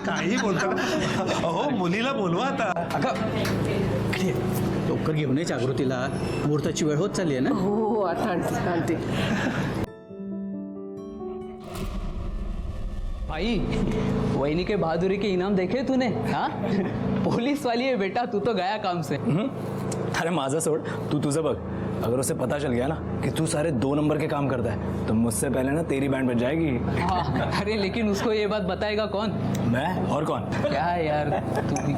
काही बोलतात. अहो मुलीला बोलवा आता. लवकर घेऊन ये जागृतीला, मुहूर्ताची वेळ होत चालली आहे ना. हो आता आणते. भाई वहीनी के बहादुरी के इनाम देखे तूने? हाँ पुलिस वाली है बेटा, तू तो गया काम से. अरे माझं सोड, तू तुझं बघ. अगर उसे पता चल गया ना कि तू सारे 2 नंबर के काम करता है तो मुझसे पहले ना तेरी बैंड बज जाएगी. हाँ, अरे लेकिन उसको ये बात बताएगा कौन? मैं और कौन? क्या यार तू भी.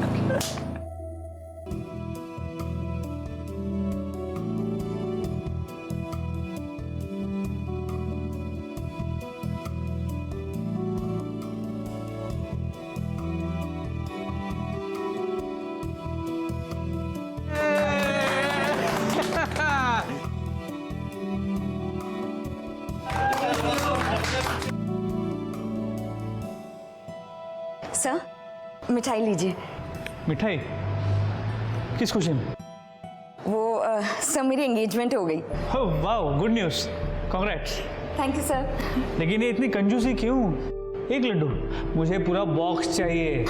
सर मिठाई लीजिए. मिठाई किस खुशी में? वो सर मेरी एंगेजमेंट हो गई. हो वाह, good news, congrats. Thank you sir. लेकिन ये इतनी कंजूसी क्यों? एक लड्डू, मुझे पूरा बॉक्स चाहिए.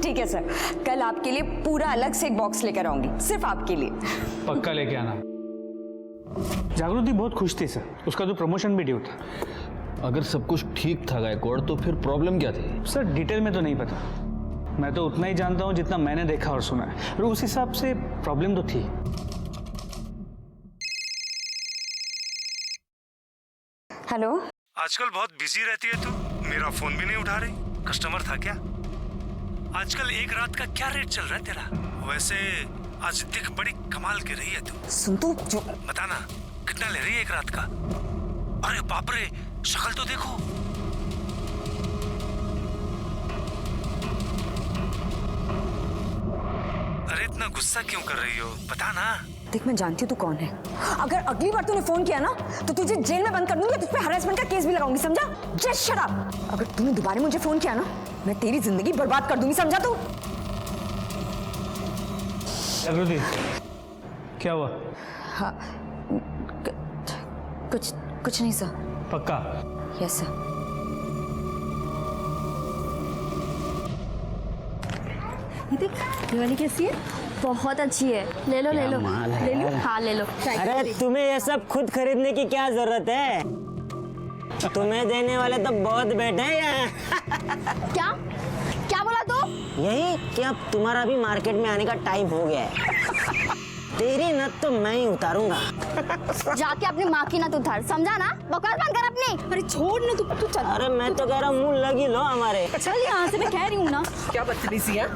ठीक है सर, कल आपके लिए पूरा अलग से एक बॉक्स लेकर आऊंगी, सिर्फ आपके लिए. पक्का लेके आना. जागृति बहुत खुश थी सर, उसका तो प्रमोशन भी ड्यू था. अगर सब कुछ ठीक था गायकवाड़ तो फिर प्रॉब्लम क्या थी? सर डिटेल में तो नहीं पता, मैं तो उतना ही जानता हूँ जितना मैंने देखा और सुना है, और उस हिसाब से प्रॉब्लम तो थी. हेलो. आजकल बहुत बिजी रहती है तू, मेरा फोन भी नहीं उठा रही. कस्टमर था क्या? आजकल एक रात का क्या रेट चल रहा है तेरा? वैसे आज दिख बड़ी कमाल की रही है तू. सुन तू जो बताना कितना ले रही है एक रात का? अरे बाप रे, शक्ल तो देखो. अरे इतना गुस्सा क्यों कर रही हो, बता ना. देख मैं जानती हूँ तू कौन है. अगर अगली बार तूने फोन किया ना तो तुझे जेल में बंद कर दूंगी, तुझ पे हरासमेंट का केस भी लगाऊंगी, समझा? Just shut up. अगर तूने दोबारा मुझे फोन किया ना मैं तेरी जिंदगी बर्बाद कर दूंगी, समझा तू? जागृति क्या हुआ? हाँ कुछ नहीं सर. पक्का? Yes sir. ये देख, ये वाली कैसी है? बहुत अच्छी है. ले लो ले लो ले लो. हाँ ले लो. अरे तुम्हें ये सब खुद खरीदने की क्या जरूरत है? तुम्हें देने वाले तो बहुत बैठे हैं यहाँ. क्या क्या बोला तू? यही कि अब तुम्हारा भी मार्केट में आने का टाइम हो गया है. तेरी नत तो मैं ही उतारूंगा. जाके अपनी माँ की नत उतार, समझा ना? बकवास बंद कर अपनी. अरे छोड़ ना तू चल. अरे मैं तो कह रहा हूँ मुंह लगी लो हमारे. चल यहाँ से, मैं कह रही हूँ ना. क्या बदतमीजी है?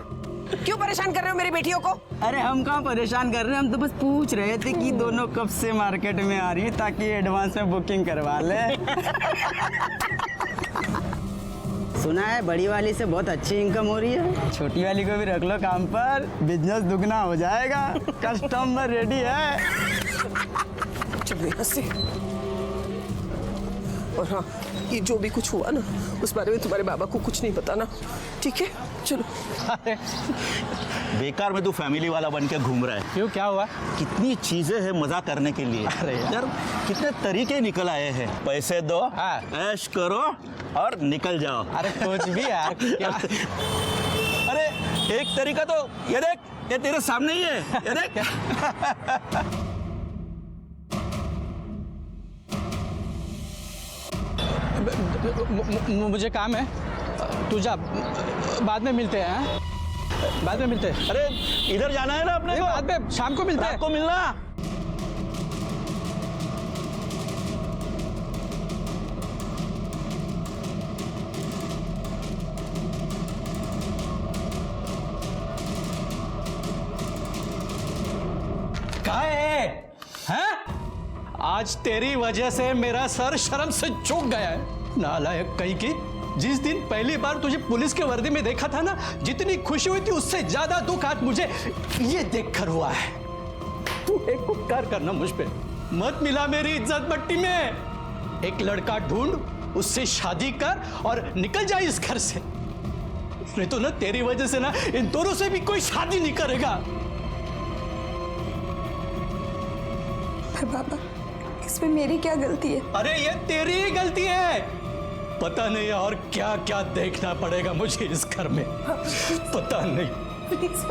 क्यों परेशान कर रहे हो मेरी बेटियों को? अरे हम कहाँ परेशान कर रहे हैं, हम तो बस पूछ रहे थे कि दोनों कब से मार्केट में आ रही है ताकि एडवांस में बुकिंग करवा ले. सुना है बड़ी वाली से बहुत अच्छी इनकम हो रही है. छोटी वाली को भी रख लो काम पर, बिजनेस दुगना हो जाएगा. कस्टमर रेडी है. चलो यहाँ से. और हाँ, ये जो भी कुछ हुआ ना उस बारे में तुम्हारे बाबा को कुछ नहीं बताना, ठीक है? चलो. बेकार में तू फैमिली वाला बन के घूम रहा है. क्यों, क्या हुआ? कितनी चीजें हैं मजा करने के लिए. अरे यार कितने तरीके निकल आए हैं. पैसे दो, हाँ. ऐश करो और निकल जाओ. अरे कुछ भी यार. क्या? अरे एक तरीका तो ये देख, ये तेरे सामने ही है, ये देख. मुझे काम है, तू जा, बाद में मिलते हैं. बाद में मिलते हैं. अरे इधर जाना है ना अपने को. बाद में शाम को मिलते हैं. रात को मिलना. कहाँ है? हैं? आज तेरी वजह से मेरा सर शर्म से झुक गया है. नालायक कहीं की. जिस दिन पहली बार तुझे पुलिस के वर्दी में देखा था ना, जितनी खुशी हुई थी उससे ज्यादा दुख आज मुझे ये देखकर हुआ है. तू एक उपकार करना मुझ पे, मत मिला मेरी इज्जत मट्टी में. एक लड़का ढूंढ, उससे शादी कर और निकल जा इस घर से. नहीं तो ना तेरी वजह से ना इन दोनों से भी कोई शादी नहीं करेगा. पर बाबा इसमें मेरी क्या गलती है? अरे ये तेरी ही गलती है. पता नहीं और क्या क्या देखना पड़ेगा मुझे इस घर में, पता नहीं। प्लीज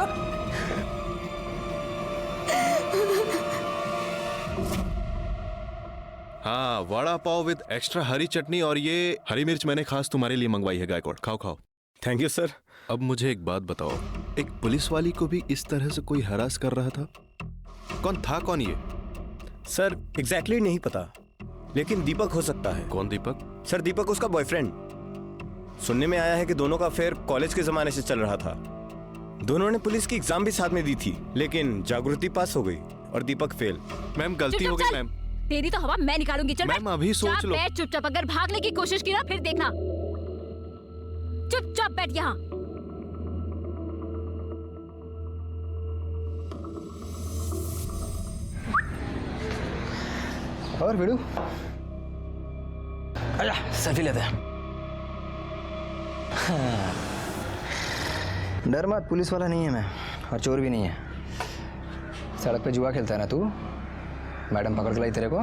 हाँ, वड़ा पाव विद एक्स्ट्रा हरी चटनी और ये हरी मिर्च मैंने खास तुम्हारे लिए मंगवाई है गायकवाड़, खाओ खाओ। Thank you sir. अब मुझे एक बात बताओ, एक पुलिस वाली को भी इस तरह से कोई हरास कर रहा था? कौन था कौन ये? सर एग्जैक्टली नहीं पता, लेकिन दीपक हो सकता है। कौन दीपक? सर दीपक उसका बॉयफ्रेंड। सुनने में आया है कि दोनों का अफेयर कॉलेज के जमाने से चल रहा था। दोनों ने पुलिस की एग्जाम भी साथ में दी थी, लेकिन जागृति पास हो गई और दीपक फेल। मैम गलती हो गई मैम। तेरी तो हवा मैं निकालूंगी। चल मैम अभी सोच लो। बैठ चुपचाप, अगर भागने की कोशिश की ना फिर देखना। चुपचाप बैठ यहाँ। और वीडू आजा सेल्फी लेते हैं। हाँ। डर मत, पुलिस वाला नहीं है मैं और चोर भी नहीं है। सड़क पे जुआ खेलता है ना तू, मैडम पकड़ के लाई तेरे को,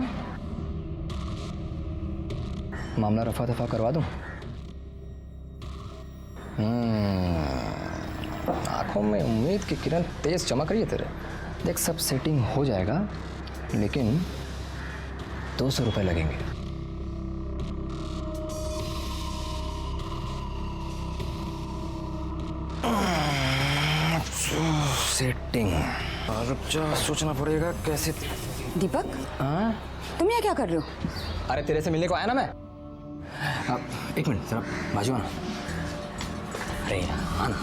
मामला रफा दफा करवा दूं। आंखों में उम्मीद की किरण तेज चमक रही है तेरे। देख सब सेटिंग हो जाएगा, लेकिन 200 रुपए लगेंगे। सेटिंग और सोचना पड़ेगा कैसे। दीपक, हाँ तुम यहाँ क्या कर रहे हो? अरे तेरे से मिलने को आया ना मैं। एक मिनट जरा बाजू आना। अरे आना।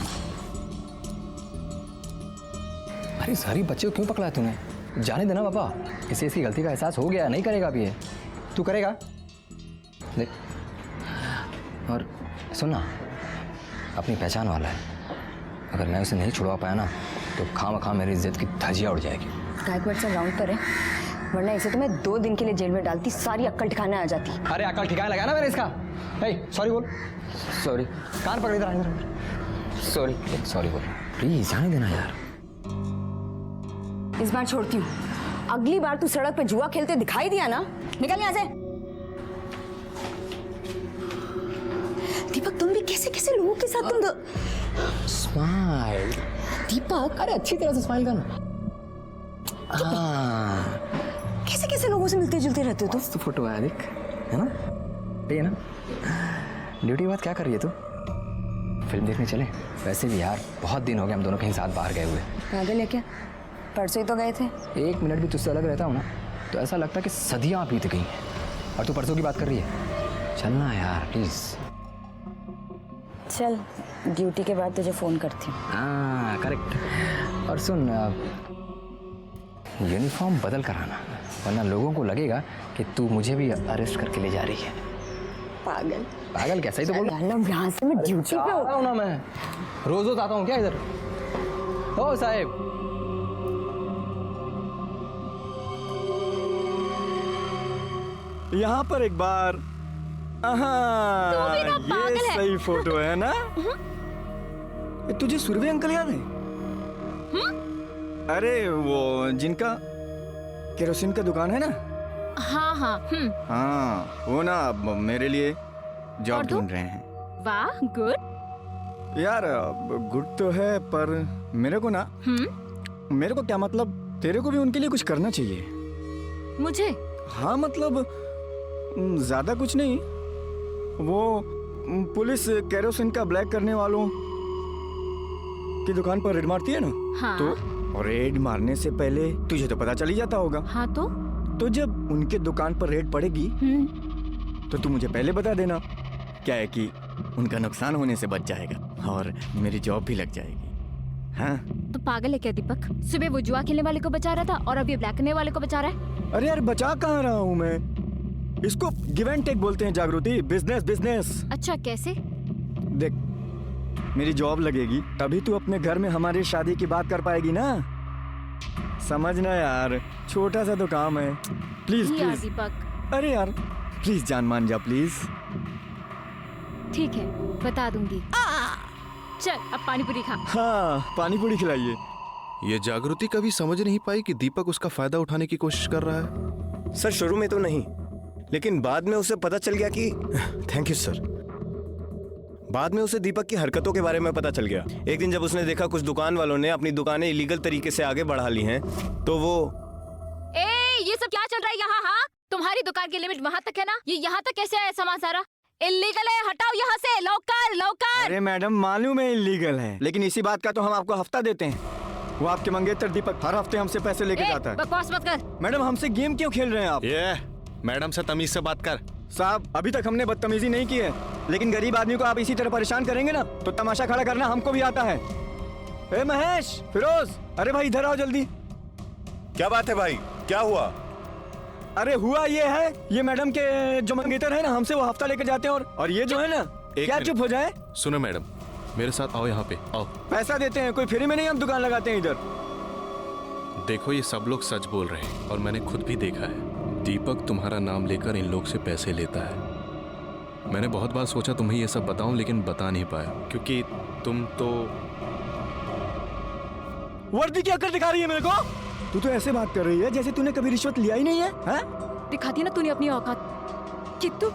अरे सारी बच्चे को क्यों पकड़ा तूने? जाने देना पापा, इसे इसकी गलती का एहसास हो गया, नहीं करेगा अभी ये। तू करेगा देख। और सुनना, अपनी पहचान वाला है, अगर मैं उसे नहीं छुड़वा पाया ना तो खाम मेरी इज्जत की धज्जियां उड़ जाएगी। गायकवाड़ से राउंड पर है, वरना इसे तो मैं 2 दिन के लिए जेल में डालती, सारी अक्कल ठिकाने आ जाती। अरे अक्कल ठिकाने लगा ना मैंने इसका। सॉरी बोल। सॉरी, कान पकड़ इधर। सॉरी सॉरी बोल, प्लीज जाने देना यार। इस बार छोड़ती हूँ, अगली बार तू सड़क पे जुआ खेलते दिखाई दिया ना, निकल यहाँ से। दीपक तुम भी कैसे कैसे लोगों के साथ तुम स्माइल। दीपक अरे अच्छी तरह से स्माइल करना। कैसे कैसे लोगों से मिलते जुलते रहते हो तुम? तो फोटो आया देख, है ना? ये ना ड्यूटी के बाद क्या कर रही है तू? फिल्म देखने चले? वैसे भी यार बहुत दिन हो गए हम दोनों कहीं साथ बाहर गए हुए। पागल है क्या? परसों ही तो गए थे। 1 मिनट भी तुझसे अलग रहता हूँ ना तो ऐसा लगता है कि सदियाँ बीत गई हैं, और तू परसों की बात कर रही है। चलना यार प्लीज। चल, ड्यूटी के बाद तुझे फोन करती हूँ। हाँ करेक्ट। और सुन, यूनिफॉर्म बदल कर आना, वरना लोगों को लगेगा कि तू मुझे भी अरेस्ट करके ले जा रही है। पागल पागल कैसा ही तो बोल यहाँ से। मैं ड्यूटी पे हूँ ना, मैं रोज आता हूँ क्या इधर? ओ साहब, यहाँ पर एक बार। ये सही फोटो है ना? तुझे सुरभि अंकल याद है? अरे वो जिनका केरोसिन का दुकान है ना? हाँ हाँ। हाँ वो ना अब मेरे लिए जॉब ढूंढ रहे हैं। वाह गुड यार, गुड तो है पर मेरे को ना मेरे को क्या मतलब, तेरे को भी उनके लिए कुछ करना चाहिए। मुझे? हाँ मतलब ज्यादा कुछ नहीं, वो पुलिस केरोसिन का ब्लैक करने वालों की दुकान पर रेड मारती है ना। हाँ। तो रेड मारने से पहले तुझे तो पता चल ही जाता होगा। हाँ तो जब उनके दुकान पर रेड पड़ेगी तो तू मुझे पहले बता देना। क्या है कि उनका नुकसान होने से बच जाएगा और मेरी जॉब भी लग जाएगी। हाँ तो पागल है क्या दीपक? सुबह वो जुआ खेलने वाले को बचा रहा था और अब ये ब्लैक करने वाले को बचा रहा है। अरे यार बचा कहाँ रहा हूँ मैं, इसको गिव एंड टेक बोलते हैं जागृति। Business business. अच्छा कैसे? देख, मेरी जॉब लगेगी तभी तू अपने घर में हमारी शादी की बात कर पाएगी ना। समझना यार, छोटा सा तो काम है। प्लीज प्लीज दीपक। अरे यार प्लीज जान मान जा प्लीज। ठीक है बता दूंगी। चल अब पानी पूरी खा। हाँ पानी पूरी खिलाइए। ये जागृति कभी समझ नहीं पाई कि दीपक उसका फायदा उठाने की कोशिश कर रहा है। सर शुरू में तो नहीं, लेकिन बाद में उसे पता चल गया कि थैंक यू सर। बाद में उसे दीपक की हरकतों के बारे में पता चल गया। एक दिन जब उसने देखा कुछ दुकान वालों ने अपनी दुकानें इलीगल तरीके से आगे बढ़ा ली हैं, तो वो ये सब क्या चल रहा है यहाँ? हाँ, तुम्हारी दुकान की लिमिट वहाँ तक है ना, ये यहाँ तक कैसे है सामान सारा? इलीगल है, हटाओ यहाँ से, लौकर लौकर। अरे मैडम मालूम है इलीगल है, लेकिन इसी बात का तो हम आपको हफ्ता देते हैं। वो आपके मंगेतर दीपक हर हफ्ते हमसे पैसे लेके जाता है। बकवास मत कर। मैडम हमसे गेम क्यों खेल रहे हैं आप? ये मैडम से तमीज से बात कर। साहब अभी तक हमने बदतमीजी नहीं की है, लेकिन गरीब आदमी को आप इसी तरह परेशान करेंगे ना तो तमाशा खड़ा करना हमको भी आता है। ए महेश, फिरोज, अरे भाई इधर आओ जल्दी। क्या बात है भाई, क्या हुआ? अरे हुआ ये है, ये मैडम के जो मंगेतर है ना, हमसे वो हफ्ता लेकर जाते हैं और ये जो है ना, क्या चुप हो जाए? सुनो मैडम, मेरे साथ आओ, यहाँ पे आओ। पैसा देते हैं, कोई फ्री में नहीं हम दुकान लगाते हैं इधर। देखो ये सब लोग सच बोल रहे हैं और मैंने खुद भी देखा है। दीपक तुम्हारा नाम लेकर इन लोग से पैसे लेता है। मैंने बहुत बार सोचा तुम्हें ये सब बताऊं, लेकिन बता नहीं पाया क्योंकि तुम तो वर्दी क्या कर दिखा रही है मेरे को? तू तो ऐसे बात कर रही है जैसे तूने कभी रिश्वत लिया ही नहीं है, हैं? दिखाती ना तूने अपनी औकात कि तू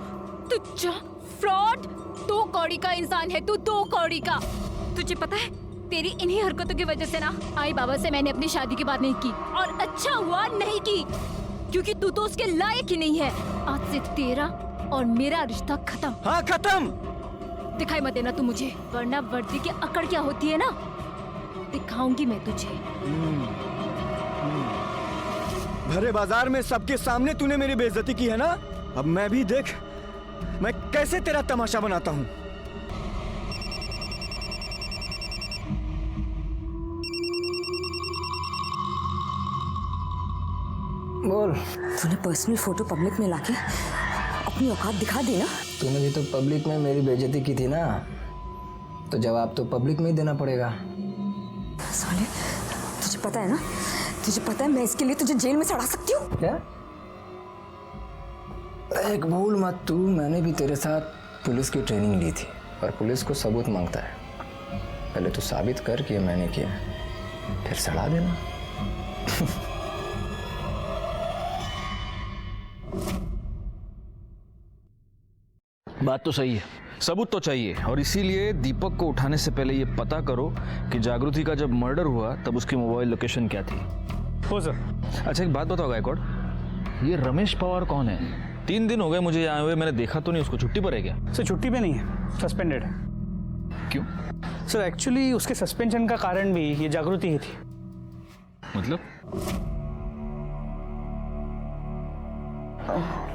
फ्रॉड, 2 कौड़ी का इंसान है तू, 2 कौड़ी का। तुझे पता है तेरी इन्हीं हरकतों की वजह से ना आई बाबा से मैंने अपनी शादी की बात नहीं की, और अच्छा हुआ नहीं की, क्योंकि तू तो उसके लायक ही नहीं है। आज से तेरा और मेरा रिश्ता खत्म। हाँ खत्म। दिखाई मत देना तू मुझे, वरना वर्दी की अकड़ क्या होती है ना दिखाऊंगी मैं तुझे। भरे बाजार में सबके सामने तूने मेरी बेइज्जती की है ना, अब मैं भी देख मैं कैसे तेरा तमाशा बनाता हूँ। बोल। तूने पर्सनल फोटो पब्लिक में लाके अपनी औकात दिखा दी ना। तूने भी तो पब्लिक में मेरी बेइज्जती की थी ना, तो जवाब तो पब्लिक में ही देना पड़ेगा। साले, तुझे पता है ना, तुझे पता है मैं इसके लिए तुझे जेल में सड़ा सकती हूँ। क्या? एक भूल मत तू, मैंने भी तेरे साथ पुलिस की ट्रेनिंग ली थी और पुलिस को सबूत मांगता है। पहले तो साबित कर कि मैंने किया, फिर सड़ा देना। बात तो सही है, सबूत तो चाहिए, और इसीलिए दीपक को उठाने से पहले ये पता करो कि जागृति का जब मर्डर हुआ तब उसकी मोबाइल लोकेशन क्या थी। हो सर। अच्छा एक बात बताओ गायकवाड़, ये रमेश पवार कौन है? 3 दिन हो गए मुझे यहाँ हुए, मैंने देखा तो नहीं उसको। छुट्टी पर है क्या? सर छुट्टी पे नहीं है, सस्पेंडेड है। क्यों? सर एक्चुअली उसके सस्पेंशन का कारण भी ये जागृति ही थी। मतलब?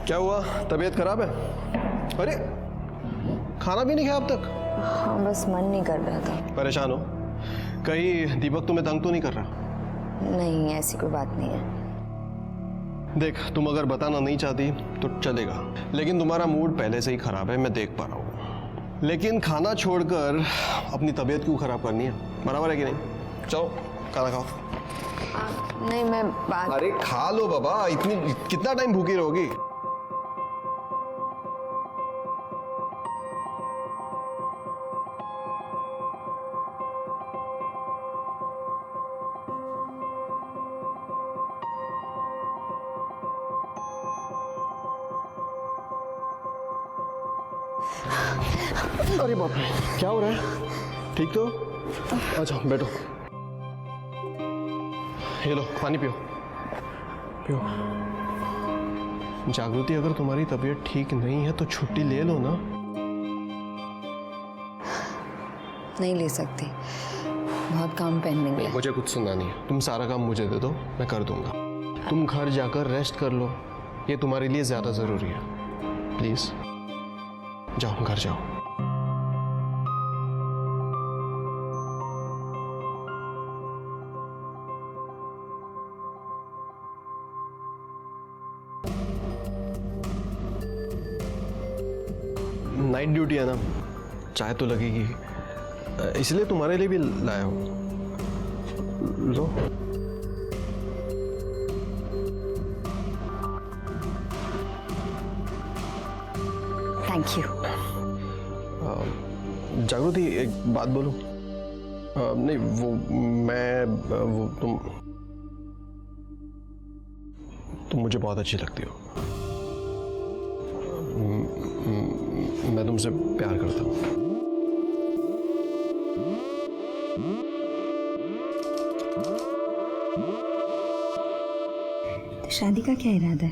क्या हुआ, तबीयत खराब है? अरे खाना भी नहीं खाया अब तक? हाँ बस मन नहीं कर रहा था। परेशान हो? कहीं दीपक तुम्हें तंग तो नहीं कर रहा? नहीं ऐसी कोई बात नहीं है। देख तुम अगर बताना नहीं चाहती तो चलेगा, लेकिन तुम्हारा मूड पहले से ही खराब है, मैं देख पा रहा हूँ। लेकिन खाना छोड़कर अपनी तबीयत क्यों खराब करनी है? बराबर है कि नहीं? चलो खाना खाओ। नहीं मैं बात। अरे खा लो बाबा, इतनी कितना टाइम भूखी रहोगी? अरे बाप रे, क्या हो रहा है? ठीक तो? अच्छा बैठो, ये लो पानी पियो पियो। जागृति अगर तुम्हारी तबीयत ठीक नहीं है तो छुट्टी ले लो ना। नहीं ले सकती, बहुत काम पेंडिंग है। मुझे कुछ सुनना नहीं है, तुम सारा काम मुझे दे दो, मैं कर दूंगा। तुम घर जाकर रेस्ट कर लो, ये तुम्हारे लिए ज्यादा जरूरी है। प्लीज जाओ, घर जाओ। नाइट ड्यूटी है ना, चाय तो लगेगी, इसलिए तुम्हारे लिए भी लाया हूं। लो। Thank you. जागृति एक बात बोलूं? नहीं वो मैं वो तुम मुझे बहुत अच्छी लगती हो। मैं तुमसे प्यार करता हूँ। तो शादी का क्या इरादा है?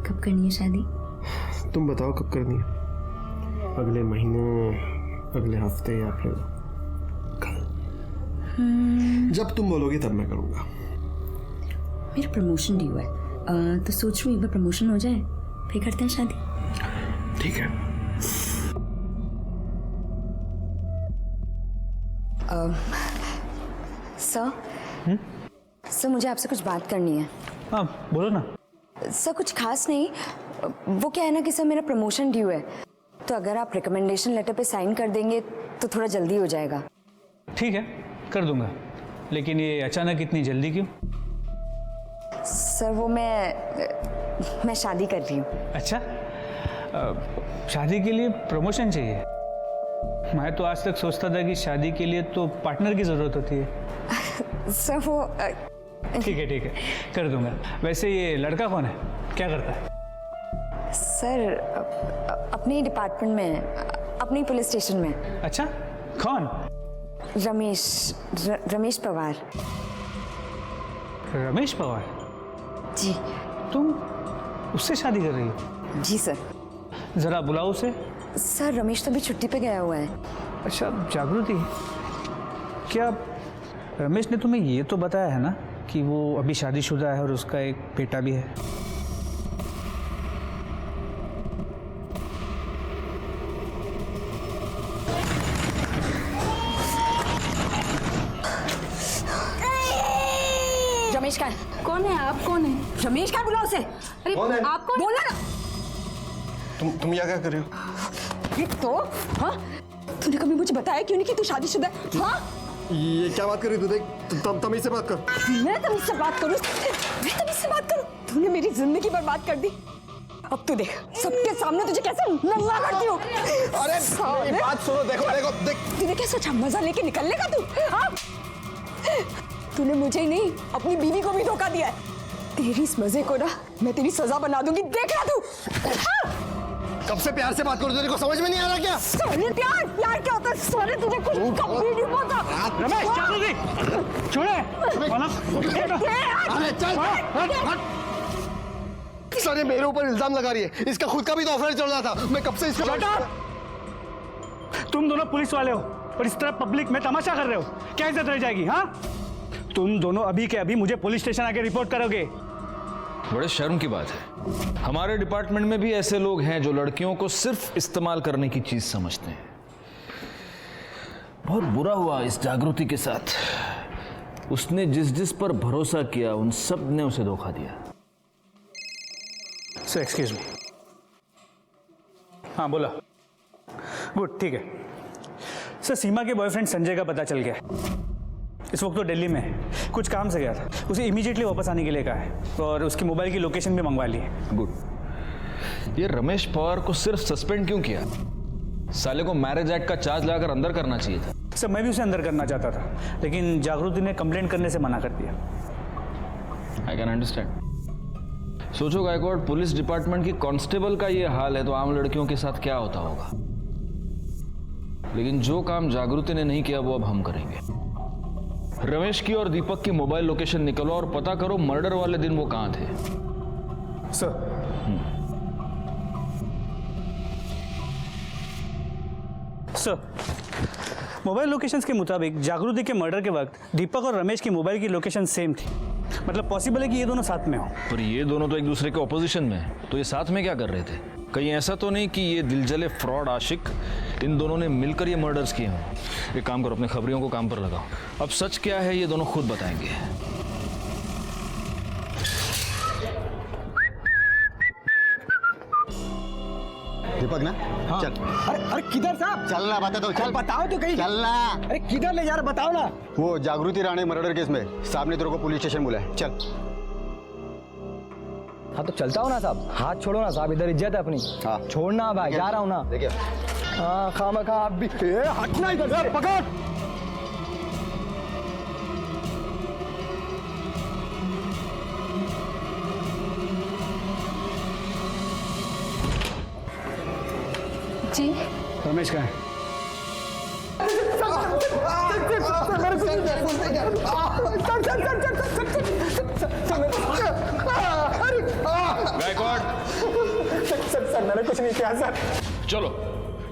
कब करनी है शादी? तुम बताओ कब करनी है? अगले महीने, अगले हफ्ते या फिर कल? जब तुम बोलोगी तब मैं करूँगा। मेरा प्रमोशन ड्यू है, तो सोच रही हूँ एक बार प्रमोशन हो जाए फिर करते हैं शादी। ठीक है। सर मुझे आपसे कुछ बात करनी है। हाँ बोलो ना। सर कुछ खास नहीं, वो क्या है ना कि सर मेरा प्रमोशन ड्यू है, तो अगर आप रिकमेंडेशन लेटर पे साइन कर देंगे तो थोड़ा जल्दी हो जाएगा। ठीक है कर दूंगा, लेकिन ये अचानक इतनी जल्दी क्यों? सर वो मैं शादी कर रही हूँ। अच्छा, शादी के लिए प्रमोशन चाहिए? मैं तो आज तक सोचता था कि शादी के लिए तो पार्टनर की ज़रूरत होती है। सर वो ठीक है कर दूंगा। वैसे ये लड़का कौन है, क्या करता है? सर अपने डिपार्टमेंट में, अपनी पुलिस स्टेशन में। अच्छा, कौन? रमेश पवार। रमेश पवार? जी। तुम उससे शादी कर रही हो? जी सर। जरा बुलाओ उसे। सर रमेश तो अभी छुट्टी पे गया हुआ है। अच्छा जागृति, क्या रमेश ने तुम्हें ये तो बताया है ना कि वो अभी शादीशुदा है और उसका एक बेटा भी है? रमेश का है? कौन है आप? कौन है रमेश का? बुलाओ उसे। अरे कौन है? आप कौन? बोलना ना। तुम यहाँ क्या कर रहे हो? ये तो हाँ, तूने कभी मुझे बताया क्यों नहीं कि तू शादीशुदा है? हाँ ये क्या बात कर रही तू? देख तमीज से बात कर। मैं तमीज से बात करूँ? मैं तमीज से बात करूँ? तूने मेरी जिंदगी बर्बाद कर दी। अब तू देख सबके सामने तुझे कैसे नंगा करती हूँ। अरे मेरी बात सुनो, देखो देख। तूने क्या सोचा मजा लेके निकल लेगा तू? हाँ? तूने मुझे ही नहीं अपनी बीवी को भी धोखा दिया है। तेरी इस मजे को ना मैं तेरी सजा बना दूंगी, देखना तू। हाँ? कब से प्यार से बात करो, तेरे को समझ में नहीं आ रहा क्या? साले प्यार क्या होता है? साले तुझे कुछ कभी नहीं पता। रमेश जागृति छोड़े। अरे चल हट। सर ये मेरे ऊपर इल्जाम लगा रही है, इसका खुद का भी तो अफेयर चल रहा था। मैं कब से इसको। तुम दोनों पुलिस वाले हो और इस तरह पब्लिक में तमाशा कर रहे हो, क्या इज्जत रह जाएगी? हाँ, तुम दोनों अभी के अभी मुझे पुलिस स्टेशन आके रिपोर्ट करोगे। बड़े शर्म की बात है, हमारे डिपार्टमेंट में भी ऐसे लोग हैं जो लड़कियों को सिर्फ इस्तेमाल करने की चीज समझते हैं। बहुत बुरा हुआ इस जागृति के साथ। उसने जिस पर भरोसा किया उन सब ने उसे धोखा दिया। Sir excuse me. हाँ बोला। गुड, ठीक है सर। सीमा के बॉयफ्रेंड संजय का पता चल गया। इस वक्त तो दिल्ली में है, कुछ काम से गया था। उसे इमीडिएटली वापस आने के लिए कहा है और उसकी मोबाइल की लोकेशन भी मंगवा ली है। गुड। ये रमेश पवार को सिर्फ सस्पेंड क्यों किया? साले को मैरिज एक्ट का चार्ज लगाकर अंदर करना चाहिए था। सर मैं भी उसे अंदर करना चाहता था, लेकिन जागृति ने कंप्लेंट करने से मना कर दिया। I can understand. सोचो गायकवाड़, पुलिस डिपार्टमेंट की कांस्टेबल का ये हाल है तो आम लड़कियों के साथ क्या होता होगा। लेकिन जो काम जागृति ने नहीं किया वो अब हम करेंगे। रमेश की और दीपक की मोबाइल लोकेशन निकलो और पता करो मर्डर वाले दिन वो कहां थे। सर मोबाइल लोकेशंस के मुताबिक जागृति के मर्डर के वक्त दीपक और रमेश की मोबाइल की लोकेशन सेम थी। मतलब पॉसिबल है कि ये दोनों साथ में हो। पर ये दोनों तो एक दूसरे के ऑपोजिशन में हैं, तो ये साथ में क्या कर रहे थे? कहीं ऐसा तो नहीं कि ये दिलजले फ्रॉड आशिक इन दोनों ने मिलकर ये मर्डर्स किए हों? एक काम करो, अपने खबरियों को काम पर लगाओ। अब सच क्या है ये दोनों खुद बताएंगे। दीपक ना? हाँ। चल। अरे किधर साहब? चलना, बता दो। चल बताओ तो कहीं। चलना। अरे किधर ले जा रहा, बताओ ना। वो जागृति राणे मर्डर केस में साहब ने तेरे को पुलिस स्टेशन बुलाया। चल। हाँ तो चलता हूँ ना साहब। हाथ छोड़ो ना साहब, इधर इज्जत है अपनी। हाँ छोड़ना भाई, जा रहा हूँ ना। देखिए हाँ खामखा आप भी हटना इधर से, पकड़। जी रमेश कहाँ है? गायकवाड़, सर मैंने कुछ नहीं किया सर। चलो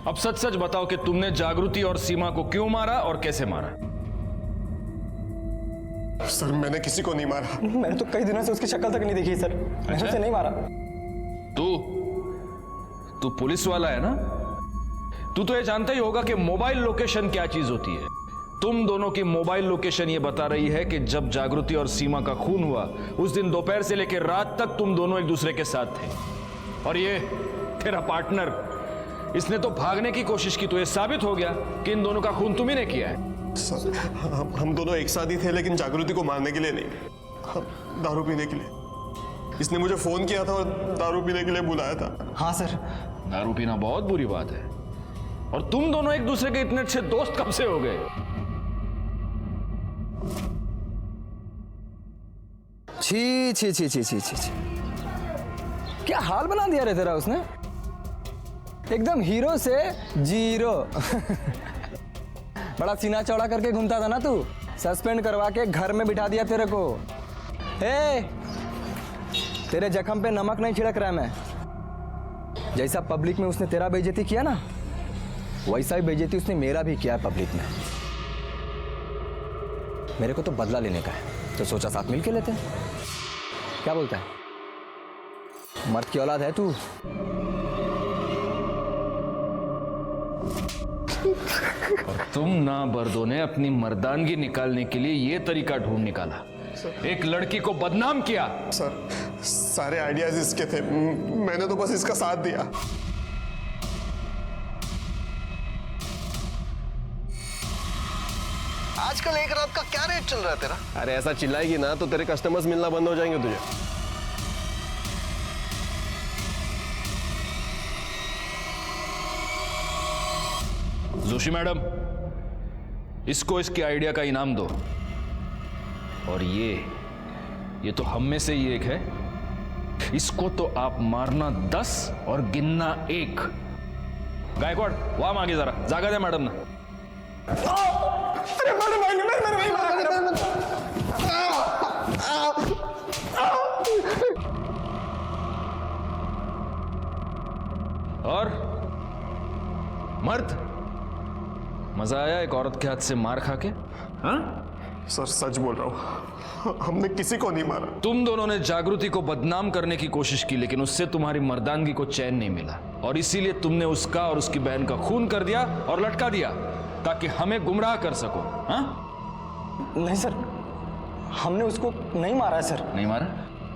अब सच सच बताओ कि तुमने जागृति और सीमा को क्यों मारा और कैसे मारा? सर मैंने किसी को नहीं मारा। मैंने तो कई दिनों से उसकी शक्ल तक नहीं देखी सर। मैंने उसे नहीं मारा। तू पुलिस वाला है ना? तू तो ये जानता ही होगा कि मोबाइल लोकेशन क्या चीज होती है। तुम दोनों की मोबाइल लोकेशन ये बता रही है कि जब जागृति और सीमा का खून हुआ उस दिन दोपहर से लेकर रात तक तुम दोनों एक दूसरे के साथ थे। और ये तेरा पार्टनर, इसने तो भागने की कोशिश की, तो ये साबित हो गया कि इन दोनों का खून तुम ही ने किया है। सर हम दोनों एक साथ ही थे, लेकिन जागृति को मारने के लिए नहीं, दारू पीने के लिए। इसने मुझे फोन किया था और दारू पीने के लिए बुलाया था। हाँ सर। दारू पीना बहुत बुरी बात है, और तुम दोनों एक दूसरे के इतने अच्छे दोस्त कब से हो गए? छी छी छी छी छी छी छी। क्या हाल बना दिया रे तेरा उसने, एकदम हीरो से जीरो। बड़ा सीना चौड़ा करके घूमता था ना तू, सस्पेंड करवा के घर में बिठा दिया तेरे को। हे, तेरे जख्म पे नमक नहीं छिड़क रहा मैं। जैसा पब्लिक में उसने तेरा बेइज्जती किया ना, वैसा ही बेइज्जती उसने मेरा भी किया पब्लिक में। मेरे को तो बदला लेने का है, तो सोचा साथ मिल के लेते हैं। क्या बोलता है? मर्द की औलाद है तू। और तुम ना बर्दों ने अपनी मर्दानगी निकालने के लिए ये तरीका ढूंढ निकाला, एक लड़की को बदनाम किया। सर सारे आइडियाज इसके थे, मैंने तो बस इसका साथ दिया। आजकल एक रात का क्या रेट चल रहा है तेरा? अरे ऐसा चिल्लाएगी ना तो तेरे कस्टमर्स मिलना बंद हो जाएंगे तुझे। जोशी मैडम, इसको इसके आइडिया का इनाम दो। और ये तो हम में से ही एक है, इसको तो आप मारना 10 और गिनना 1। गायकवाड़ वहां आगे जरा जागा दे मैडम ना। और मर्द, मजा आया एक औरत के हाथ से मार खा के? हाँ सर सच बोल रहा हूं, हमने किसी को नहीं मारा। तुम दोनों ने जागृति को बदनाम करने की कोशिश की, लेकिन उससे तुम्हारी मर्दानगी को चैन नहीं मिला, और इसीलिए तुमने उसका और उसकी बहन का खून कर दिया और लटका दिया ताकि हमें गुमराह कर सको। हाँ? नहीं सर, हमने उसको नहीं मारा है सर। नहीं मारा?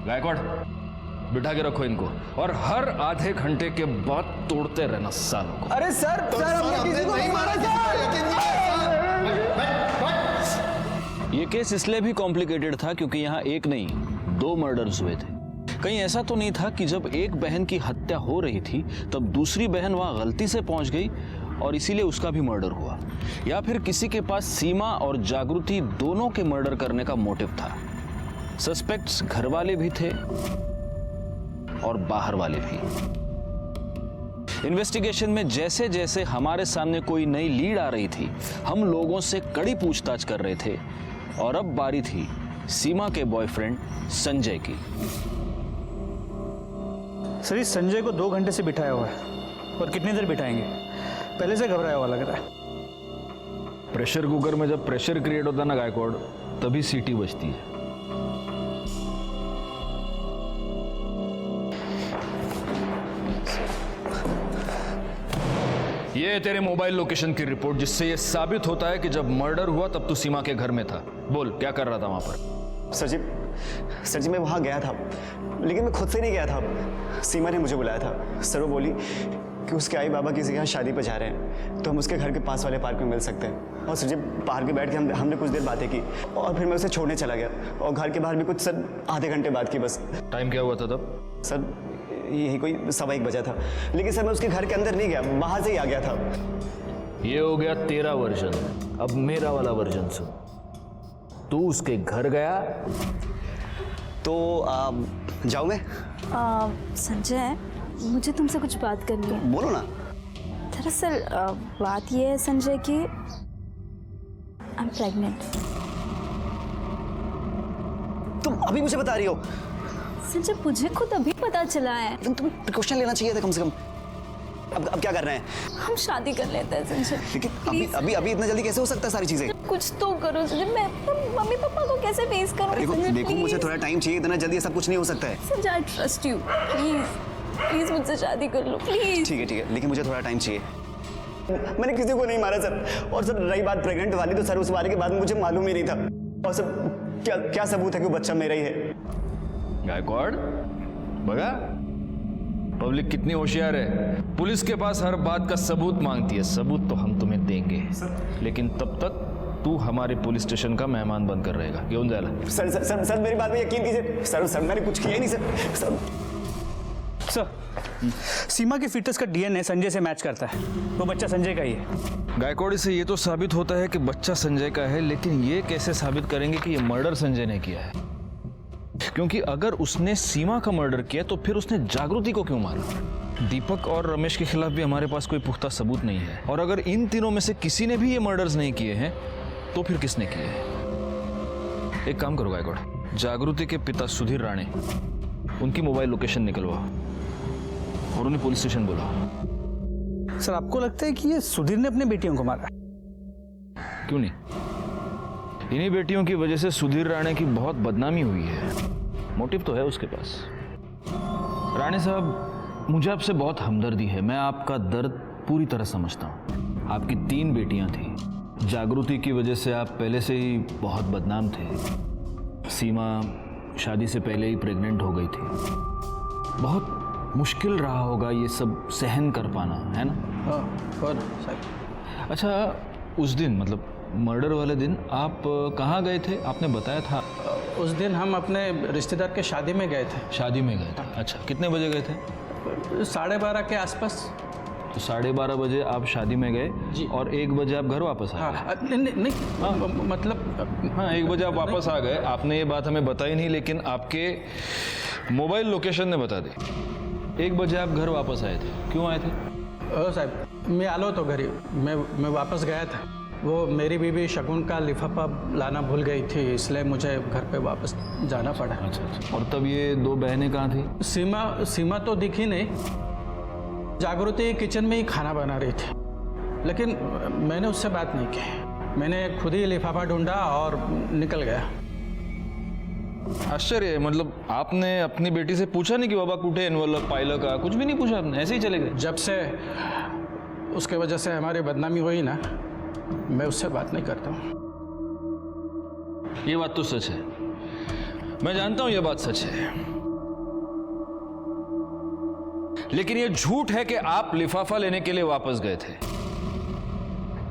गायकवाड़ बिठा के रखो इनको, और हर आधे घंटे के बाद तोड़ते रहना सालों को। अरे सर, हमने किसी को नहीं मारा सर। ये केस इसलिए भी कॉम्प्लिकेटेड था क्योंकि यहाँ एक नहीं 2 मर्डर्स हुए थे। कहीं ऐसा तो नहीं था कि जब एक बहन की हत्या हो रही थी तब दूसरी बहन वहां गलती से पहुंच गई और इसीलिए उसका भी मर्डर हुआ, या फिर किसी के पास सीमा और जागृति दोनों के मर्डर करने का मोटिव था। सस्पेक्ट्स घर वाले भी थे और बाहर वाले भी। इन्वेस्टिगेशन में जैसे जैसे हमारे सामने कोई नई लीड आ रही थी, हम लोगों से कड़ी पूछताछ कर रहे थे, और अब बारी थी सीमा के बॉयफ्रेंड संजय की। सर इस संजय को 2 घंटे से बिठाया हुआ है, और कितनी देर बिठाएंगे? पहले से घबराया हुआ लग रहा है। प्रेशर कुकर में जब प्रेशर क्रिएट होता है ना गायकवाड़, तभी सीटी बजती है। ये है तेरे मोबाइल लोकेशन की रिपोर्ट, जिससे ये साबित होता है कि जब मर्डर हुआ तब तू सीमा के घर में था। बोल क्या कर रहा था वहां पर? सर जी मैं वहाँ गया था, लेकिन मैं खुद से नहीं गया था। सीमा ने मुझे बुलाया था। सर वो बोली कि उसके आई बाबा किसी के यहाँ शादी पर जा रहे हैं, तो हम उसके घर के पास वाले पार्क में मिल सकते हैं। और सर जी पार्क में बैठ के हमने कुछ देर बातें की, और फिर मैं उसे छोड़ने चला गया, और घर के बाहर भी कुछ सर आधे घंटे बाद की बस। टाइम क्या हुआ था तब? सर यही कोई 1:15 बजा था, लेकिन सर मैं उसके घर के अंदर नहीं गया, बाहर से ही आ गया था। ये हो गया तेरा वर्जन, अब मेरा वाला वर्जन सुन। तू उसके घर गया तो जाऊँ मैं? संजय, मुझे तुमसे कुछ बात करनी है। बोलो ना। दरअसल बात ये है संजय कि आई एम प्रेग्नेंट। तुम अभी मुझे बता रही हो? संजय मुझे खुद अभी पता चला है। तुम्हें प्रिकॉशन लेना चाहिए था कम से कम। अब क्या कर रहे हैं? हम शादी कर लेते हैं संजय। लेकिन अभी इतना जल्दी कैसे हो सकता है सारी चीजें? कुछ तो करो संजय। मैं मम्मी पापा को कैसे फेस करूं? देखो मुझे थोड़ा टाइम चाहिए, इतना जल्दी सब कुछ नहीं हो सकता है। Sanjay I trust you, please मुझसे शादी कर लो प्लीज। ठीक है, लेकिन मुझे थोड़ा टाइम चाहिए। मैंने किसी को नहीं मारा सर। और सर रही बात प्रेग्नेंट वाली, तो सर उस वाले के बाद मुझे मालूम ही नहीं था। और सर क्या सबूत है कि वो बच्चा मेरा ही है? गायकवाड़, बगा पब्लिक कितनी होशियार है। पुलिस के पास हर बात का सबूत मांगती है। सबूत तो हम तुम्हें देंगे, लेकिन तब तक तू हमारे पुलिस स्टेशन का मेहमान बनकर रहेगा। क्यों जाला? सर मेरी बात में यकीन कीजिए। सर मैंने कुछ किया ही नहीं सर। सीमा के फीटस का डीएनए संजय से मैच करता है। वो बच्चा संजय का ही है। गायकवाड़ से ये तो साबित होता है कि बच्चा संजय का है, लेकिन ये कैसे साबित करेंगे कि ये मर्डर संजय ने किया है? क्योंकि अगर उसने सीमा का मर्डर किया तो फिर उसने जागृति को क्यों मारा? दीपक और रमेश के खिलाफ भी हमारे पास कोई पुख्ता सबूत नहीं है। और अगर इन तीनों में से किसी ने भी ये मर्डर्स नहीं किए हैं तो फिर किसने किए हैं? एक काम करो गायकवाड़, जागृति के पिता सुधीर राणे, उनकी मोबाइल लोकेशन निकलवाओ और उन्हें पुलिस स्टेशन बुलाओ। सर आपको लगता है कि ये सुधीर ने अपने बेटियों को मारा? क्यों नहीं? इन्हीं बेटियों की वजह से सुधीर राणे की बहुत बदनामी हुई है। मोटिव तो है उसके पास। राणे साहब, मुझे आपसे बहुत हमदर्दी है। मैं आपका दर्द पूरी तरह समझता हूँ। आपकी 3 बेटियां थी। जागृति की वजह से आप पहले से ही बहुत बदनाम थे। सीमा शादी से पहले ही प्रेग्नेंट हो गई थी। बहुत मुश्किल रहा होगा ये सब सहन कर पाना, है ना? हाँ। अच्छा, उस दिन मतलब मर्डर वाले दिन आप कहाँ गए थे? आपने बताया था। उस दिन हम अपने रिश्तेदार के शादी में गए थे। शादी में गए थे? अच्छा, कितने बजे गए थे? 12:30 के आसपास। तो 12:30 बजे आप शादी में गए जी, और 1 बजे आप घर वापस आ गए? नहीं, मतलब हाँ, 1 बजे आप वापस आ गए। आपने ये बात हमें बताई नहीं, लेकिन आपके मोबाइल लोकेशन ने बता दी। 1 बजे आप घर वापस आए थे। क्यों आए थे? साहब, मैं आलो तो घरी मैं वापस गया था। वो मेरी बीवी शगुन का लिफाफा लाना भूल गई थी, इसलिए मुझे घर पे वापस जाना पड़ा। अच्छा। और तब ये 2 बहनें कहाँ थी? सीमा तो दिखी नहीं। जागृति किचन में ही खाना बना रही थी, लेकिन मैंने उससे बात नहीं की। मैंने खुद ही लिफाफा ढूंढा और निकल गया। आश्चर्य है, मतलब आपने अपनी बेटी से पूछा नहीं कि बाबा कुठे एनवलप पाइलं का? कुछ भी नहीं पूछा आपने, ऐसे ही चले गए? जब से उसके वजह से हमारी बदनामी हुई ना, मैं उससे बात नहीं करता हूँ। ये बात तो सच है, मैं जानता हूं ये बात सच है, लेकिन ये झूठ है कि आप लिफाफा लेने के लिए वापस गए थे।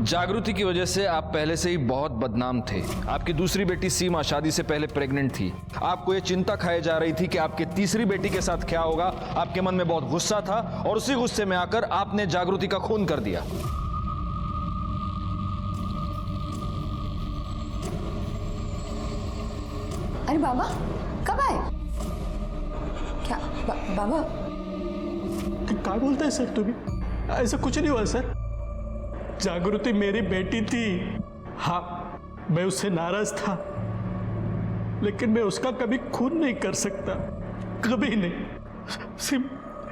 जागृति की वजह से आप पहले से ही बहुत बदनाम थे। आपकी दूसरी बेटी सीमा शादी से पहले प्रेग्नेंट थी। आपको ये चिंता खाई जा रही थी कि आपकी तीसरी बेटी के साथ क्या होगा। आपके मन में बहुत गुस्सा था और उसी गुस्से में आकर आपने जागृति का खून कर दिया। अरे बाबा कब आए? क्या बाबा क्या बोलते हैं सर? तुम्हें ऐसा कुछ नहीं हुआ सर। जागृति मेरी बेटी थी। हाँ, मैं उससे नाराज था, लेकिन मैं उसका कभी खून नहीं कर सकता, कभी नहीं।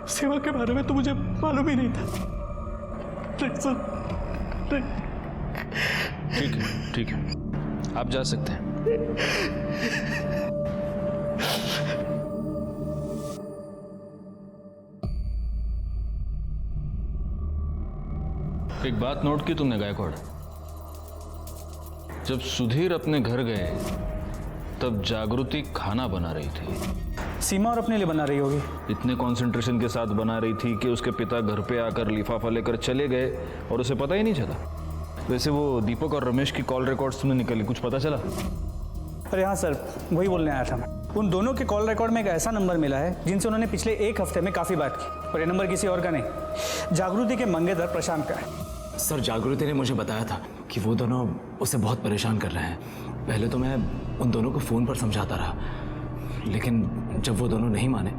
सेवा के बारे में तो मुझे मालूम ही नहीं था। ठीक है, आप जा सकते हैं। एक बात नोट की तुमने गायकवाड़? जब सुधीर अपने घर गए तब जागृति खाना बना रही थी। सीमा और अपने लिए बना रही होगी। इतने कंसंट्रेशन के साथ बना रही थी कि उसके पिता घर पे आकर लिफाफा लेकर चले गए और उसे पता ही नहीं चला। वैसे वो दीपक और रमेश की कॉल रिकॉर्ड्स तुमने निकाली, कुछ पता चला? अरे हाँ सर, वही बोलने आया था मैं। उन दोनों के कॉल रिकॉर्ड में एक ऐसा नंबर मिला है जिनसे उन्होंने पिछले 1 हफ्ते में काफ़ी बात की, और ये नंबर किसी और का नहीं, जागृति के मंगेतर प्रशांत का है। सर, जागृति ने मुझे बताया था कि वो दोनों उसे बहुत परेशान कर रहे हैं। पहले तो मैं उन दोनों को फ़ोन पर समझाता रहा, लेकिन जब वो दोनों नहीं माने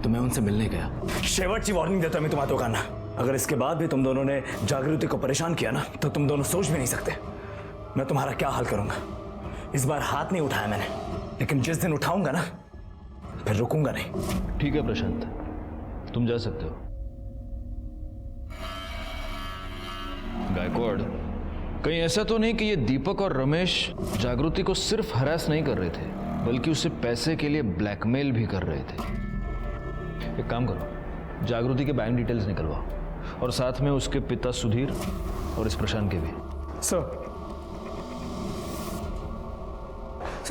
तो मैं उनसे मिलने गया। शेवटची वॉर्निंग देतो मी तुम्हाला दोघांना, अगर इसके बाद भी तुम दोनों ने जागृति को परेशान किया ना तो तुम दोनों सोच भी नहीं सकते मैं तुम्हारा क्या हाल करूंगा। इस बार हाथ नहीं उठाया मैंने, लेकिन जिस दिन उठाऊंगा ना फिर रुकूंगा नहीं। ठीक है प्रशांत, तुम जा सकते हो। गायकवाड़, कहीं ऐसा तो नहीं कि ये दीपक और रमेश जागृति को सिर्फ हरास नहीं कर रहे थे बल्कि उसे पैसे के लिए ब्लैकमेल भी कर रहे थे? एक काम करो, जागृति के बैंक डिटेल्स निकलवाओ और साथ में उसके पिता सुधीर और इस प्रशांत के भी। सर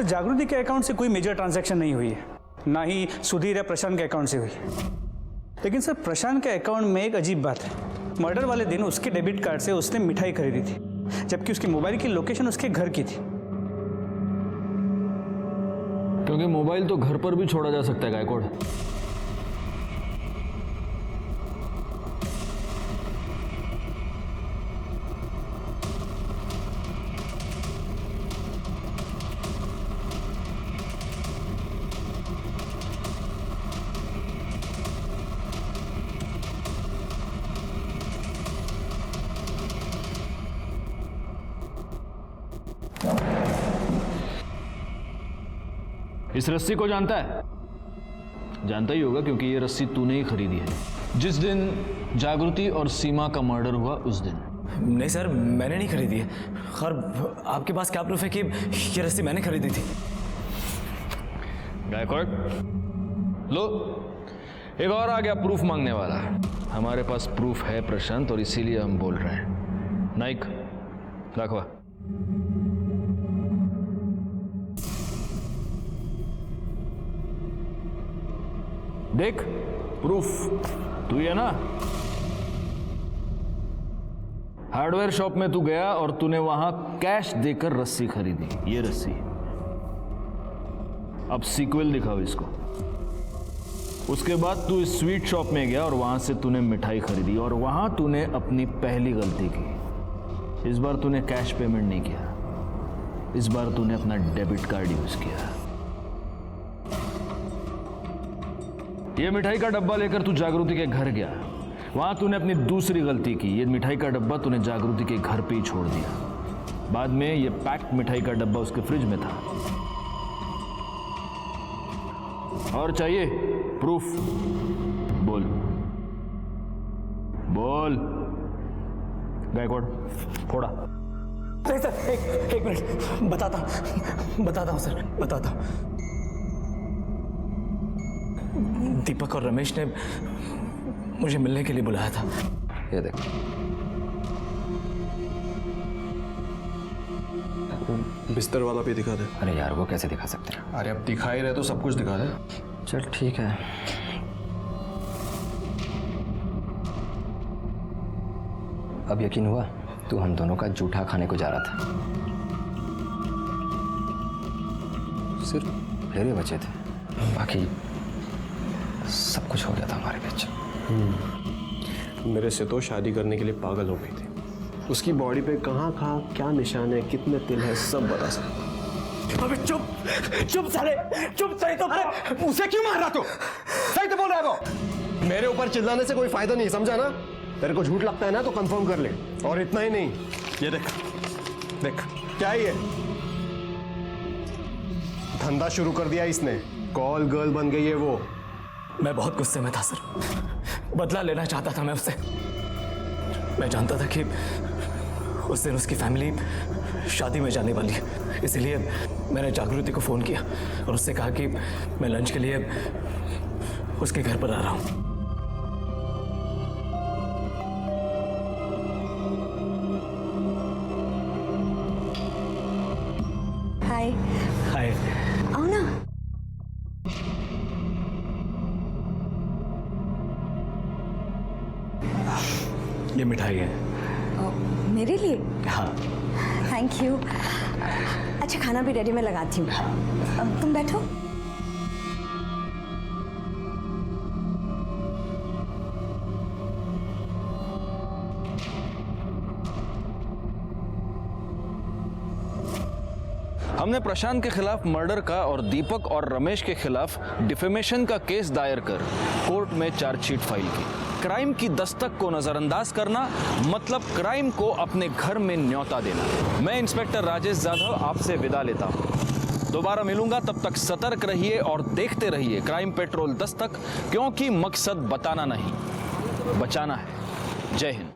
जागृति के अकाउंट से कोई मेजर ट्रांजैक्शन नहीं हुई है, ना ही सुधीर या प्रशांत के अकाउंट से हुई। लेकिन सर प्रशांत के अकाउंट में एक अजीब बात है। मर्डर वाले दिन उसके डेबिट कार्ड से उसने मिठाई खरीदी थी, जबकि उसकी मोबाइल की लोकेशन उसके घर की थी। क्योंकि मोबाइल तो घर पर भी छोड़ा जा सकता है गायकवाड़। इस रस्सी को जानता है? जानता ही होगा क्योंकि ये रस्सी तूने ही खरीदी है जिस दिन जागृति और सीमा का मर्डर हुआ उस दिन। नहीं सर, मैंने नहीं खरीदी है। खैर, आपके पास क्या प्रूफ है कि ये रस्सी मैंने खरीदी थी? गायकवाड़, लो एक और आ गया प्रूफ मांगने वाला। हमारे पास प्रूफ है प्रशांत, और इसीलिए हम बोल रहे हैं। नाइक, दाखवा। देख प्रूफ, तू ही है ना? हार्डवेयर शॉप में तू गया और तूने वहां कैश देकर रस्सी खरीदी, ये रस्सी। अब सीक्वल दिखाओ इसको। उसके बाद तू इस स्वीट शॉप में गया और वहां से तूने मिठाई खरीदी और वहां तूने अपनी पहली गलती की। इस बार तूने कैश पेमेंट नहीं किया, इस बार तूने अपना डेबिट कार्ड यूज किया। ये मिठाई का डब्बा लेकर तू जागृति के घर गया, वहां तूने अपनी दूसरी गलती की। ये मिठाई का डब्बा तूने जागृति के घर पे ही छोड़ दिया। बाद में ये पैक्ड मिठाई का डब्बा उसके फ्रिज में था। और चाहिए प्रूफ? बोल बोल गायकवाड़, फोड़ा। नहीं सर, एक मिनट, बताता हूँ सर, बताता हूँ। दीपक और रमेश ने मुझे मिलने के लिए बुलाया था। ये देख, बिस्तर वाला भी दिखा दे। अरे यार, वो कैसे दिखा सकते हैं? अरे अब दिखा ही रहे तो सब कुछ दिखा दे। चल ठीक है। अब यकीन हुआ तू हम दोनों का जूठा खाने को जा रहा था। सिर्फ फेरे बचे थे, बाकी सब कुछ हो गया था हमारे बीच। मेरे से तो शादी करने के लिए पागल हो गई थी। उसकी बॉडी पे कहाँ क्या निशान है, कितने तिल है, सब बता सकता। अबे चुप साले, चुप। सही तो उसे क्यों मार रहा तू? सही तो बोल रहा है वो। मेरे ऊपर चिल्लाने से कोई फायदा नहीं, समझा ना? तेरे को झूठ लगता है ना तो कंफर्म कर ले। और इतना ही नहीं, ये देख क्या है ये? धंधा शुरू कर दिया इसने, कॉल गर्ल बन गई है वो। मैं बहुत गुस्से में था सर, बदला लेना चाहता था मैं उससे। मैं जानता था कि उस दिन उसकी फैमिली शादी में जाने वाली है, इसलिए मैंने जागृति को फ़ोन किया और उससे कहा कि मैं लंच के लिए उसके घर पर आ रहा हूँ। हाय। हाय। आओ ना। ये मिठाई है। मेरे लिए? हाँ। Thank you. अच्छा खाना भी रेडी, मैं लगाती हूँ। अब तुम बैठो। हमने प्रशांत के खिलाफ मर्डर का और दीपक और रमेश के खिलाफ डिफेमेशन का केस दायर कर कोर्ट में चार्जशीट फाइल की। क्राइम की दस्तक को नजरअंदाज करना मतलब क्राइम को अपने घर में न्योता देना। मैं इंस्पेक्टर राजेश जाधव आपसे विदा लेता हूं। दोबारा मिलूंगा, तब तक सतर्क रहिए और देखते रहिए क्राइम पेट्रोल दस्तक, क्योंकि मकसद बताना नहीं, बचाना है। जय हिंद।